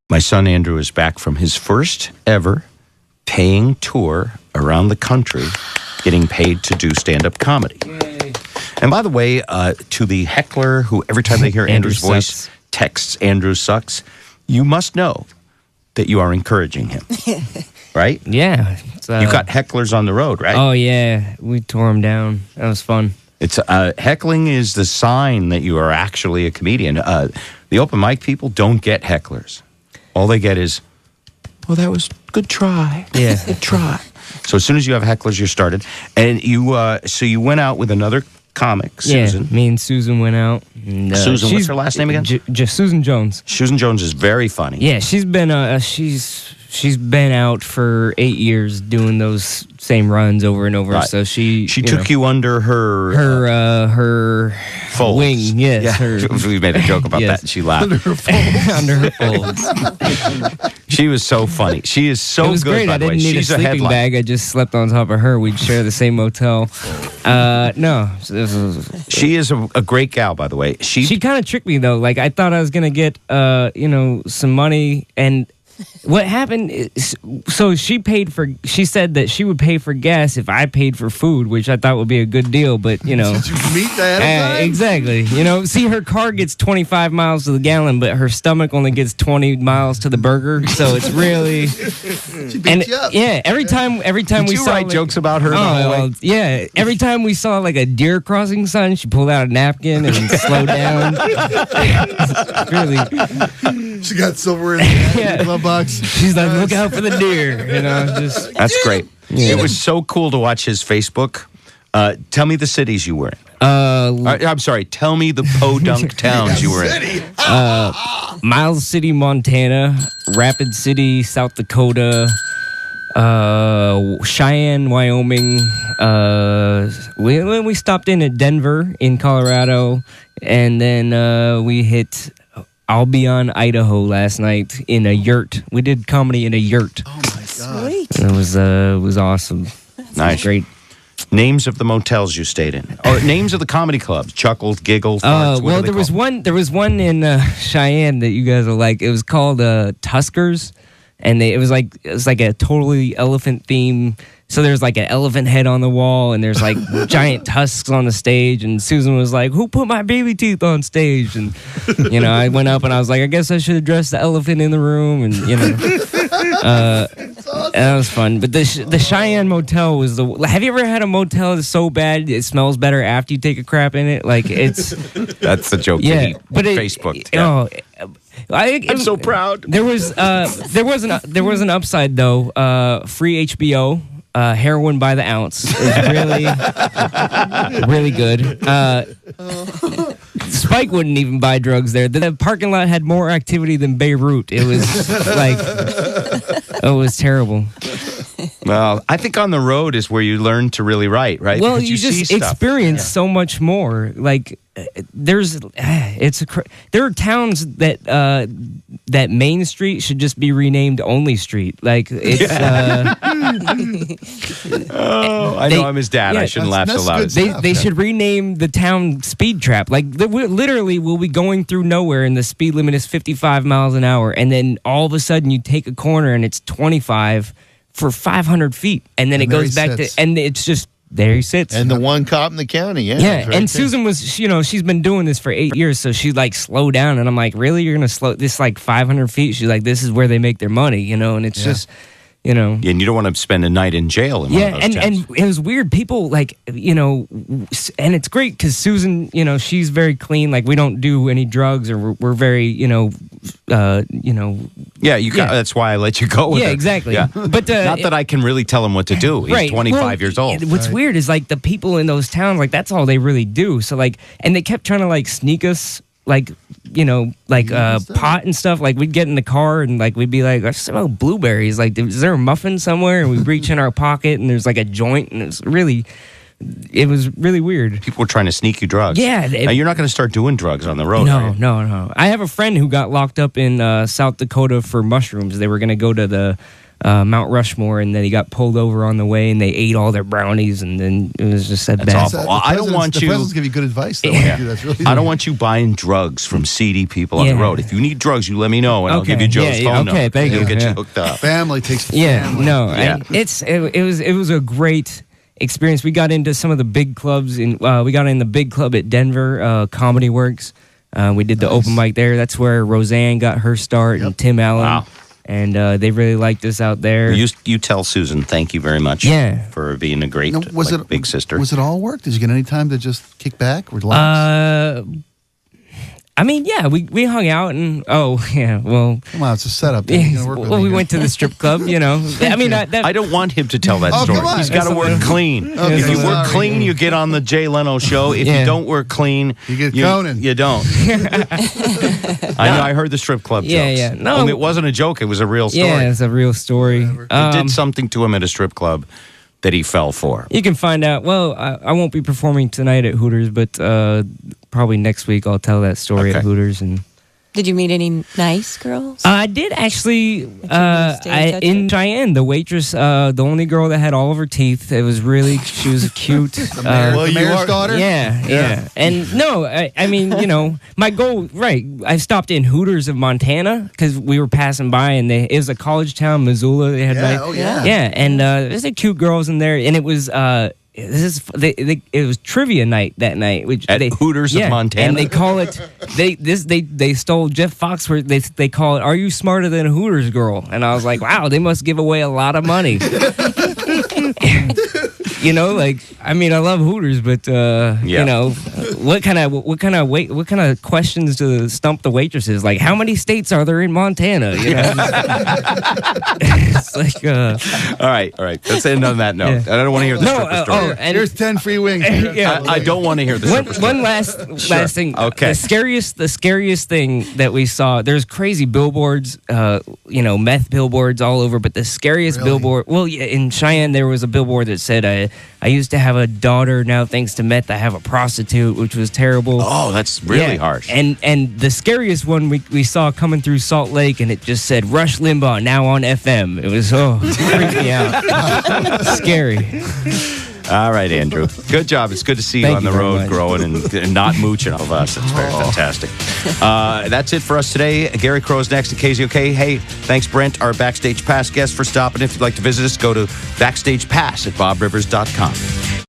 My son Andrew is back from his first ever paying tour around the country, getting paid to do stand-up comedy. Yay. And by the way, to the heckler who every time they hear Andrew's voice texts Andrew sucks, you must know that you are encouraging him, right? Yeah. You've got hecklers on the road, right? Oh, yeah. We tore them down. That was fun. It's heckling is the sign that you are actually a comedian. The open mic people don't get hecklers. All they get is, well, that was good try. Yeah. Good try. So as soon as you have hecklers, you're started. And so you went out with another comic, Susan. Yeah, me and Susan went out. And, Susan, what's her last name again? Susan Jones. Susan Jones is very funny. Yeah, she's been out for 8 years doing those same runs over and over. Right. So she took you under her folds. wing. Yes, yeah. We made a joke about that, and she laughed. Under her folds. She was so funny. She is so good. It was great. I didn't need a sleeping bag. I just slept on top of her. We'd share the same motel. No, she is a great gal, by the way. She kind of tricked me though. Like I thought I was gonna get some money, and what happened is, so she said that she would pay for gas if I paid for food, which I thought would be a good deal, but Did you meet that? exactly. See, her car gets 25 miles to the gallon, but her stomach only gets 20 miles to the burger, so it's really She beat you up. yeah, every time Did we you saw write jokes about her the whole way? yeah, every time we saw like a deer crossing sign, she pulled out a napkin and slowed down. Really, She got silver in the glove box. she's like, look out for the deer, That's great. Yeah. It was so cool to watch his Facebook. Tell me the cities you were in. I'm sorry. Tell me the podunk towns you were in. Miles City, Montana, Rapid City, South Dakota, Cheyenne, Wyoming. We stopped in at Denver in Colorado, and then we hit Albion, Idaho last night in a yurt. We did comedy in a yurt. Oh my god! Sweet. It was awesome. Nice. Great. Names of the motels you stayed in, or names of the comedy clubs. Chuckled, giggled. Farts, Well, there was one in Cheyenne that you guys will like. It was called Tuskers, and it was like a totally elephant theme. So there's like an elephant head on the wall, and there's like giant tusks on the stage. And Susan was like, "Who put my baby teeth on stage?" And I went up and I was like, "I guess I should address the elephant in the room." And that was fun. But the Cheyenne motel was have you ever had a motel that's so bad it smells better after you take a crap in it? Like it's That's the joke. yeah, but Facebooked. Yeah. I'm so proud. There was an upside though. Free HBO. Heroin by the ounce is really good. Spike wouldn't even buy drugs there. The parking lot had more activity than Beirut. It was it was terrible. Well, I think on the road is where you learn to really write, right? Well, Because you see just stuff. experience so much more. Like there are towns that Main Street should just be renamed Only Street. Like it's. Oh, I know I'm his dad. Yeah, I shouldn't laugh so that's loud. good stuff. They should rename the town Speed Trap. Like literally, we'll be going through nowhere, and the speed limit is 55 miles an hour, and then all of a sudden you take a corner and it's 25 for 500 feet, and then it there goes he back sits. to, and it's just there he sits. And the one cop in the county, yeah. Yeah, right and there. Susan was, she's been doing this for 8 years, so she like slowed down, and I'm like, really, you're gonna slow this like 500 feet? She's like, this is where they make their money, and it's just, Yeah, and you don't want to spend a night in jail in one of those and towns. it was weird. People like, and it's great because Susan, she's very clean. Like we don't do any drugs, or we're very, Yeah, that's why I let you go with yeah, it. exactly. Yeah. But Not that I can really tell him what to do. He's right. 25 Well, years old. What's weird is like the people in those towns, like that's all they really do. So like, and they kept trying to like sneak us, like pot and stuff. Like we'd get in the car and like we'd be like, I smell blueberries. Like, is there a muffin somewhere? And we reach in our pocket and there's like a joint, and it's really it was really weird. People were trying to sneak you drugs. Yeah. Now, you're not going to start doing drugs on the road, are you? No. I have a friend who got locked up in South Dakota for mushrooms. They were going to go to the Mount Rushmore, and then he got pulled over on the way, and they ate all their brownies, and then it was just That's bad. awful. Well, I don't want the you. presidents give you good advice, though. Yeah. That's really I don't want you buying drugs from seedy people on the Yeah. road. If you need drugs, you let me know, and I'll Okay. give you Joe's Yeah, phone okay, number. thank He'll you. get you Yeah. hooked up. family takes. Yeah, family. no, Yeah. it was a great experience. We got into some of the big clubs we got in the big club at Denver, Comedy Works. We did the open mic there. That's where Roseanne got her start and Tim Allen. Wow. And they really liked us out there. You tell Susan, thank you very much for being a great Now, big sister. Was it all work? Did you get any time to just kick back, relax? I mean, yeah, we hung out and well, Come on, it's a setup. You're gonna work with well, me we here. went to the strip club, you know. I mean, I don't want him to tell that Oh, story. come on. He's got to work clean. Okay, If you work sorry. clean, you get on the Jay Leno show. If Yeah. you don't work clean, You get Conan. You don't. I know. I heard the strip club Yeah, jokes. yeah. No. Only it wasn't a joke. It was a real story. Yeah, it's a real story. You did something to him at a strip club that he fell for. You can find out. Well, I won't be performing tonight at Hooters, but probably next week I'll tell that story at Okay. Hooters. And Did you meet any nice girls? I did actually. stay in touch In with? Cheyenne, the waitress, the only girl that had all of her teeth. It was really. She was cute. The mayor's daughter? Yeah. And no, I mean, you know, my goal, right? I stopped in Hooters of Montana because we were passing by, and it was a college town, Missoula. They had Yeah, oh, yeah. and there's a cute girls in there, and it was it was trivia night that night, which At Hooters of Montana? and they call it they stole Jeff Foxworth. They call it "Are you smarter than a Hooters girl?" And I was like, wow, they must give away a lot of money. You know, like, I mean, I love Hooters, but you know, what kind of questions to stump the waitresses? Like, how many states are there in Montana? You know, it's like, All right. Let's end on that note. Yeah. I don't want to hear the stripper story. and Here's 10 free wings. yeah, I don't want to hear the stripper story. one last thing. Okay. The scariest thing that we saw. There's crazy billboards, you know, meth billboards all over. But the scariest Really? billboard. Well, yeah, in Cheyenne there was a billboard that said, "I used to have a daughter. Now thanks to meth, I have a prostitute," which was terrible. Oh, that's really Yeah. harsh. And the scariest one we saw coming through Salt Lake, and it just said Rush Limbaugh now on FM. It was freaked me out. Scary. All right, Andrew. Good job. It's good to see you Thank on you the very road much. growing and not mooching off of us. It's very fantastic. That's it for us today. Gary Crow's next at KZOK. Hey, thanks, Brent, our Backstage Pass guest, for stopping. If you'd like to visit us, go to BackstagePass at BobRivers.com.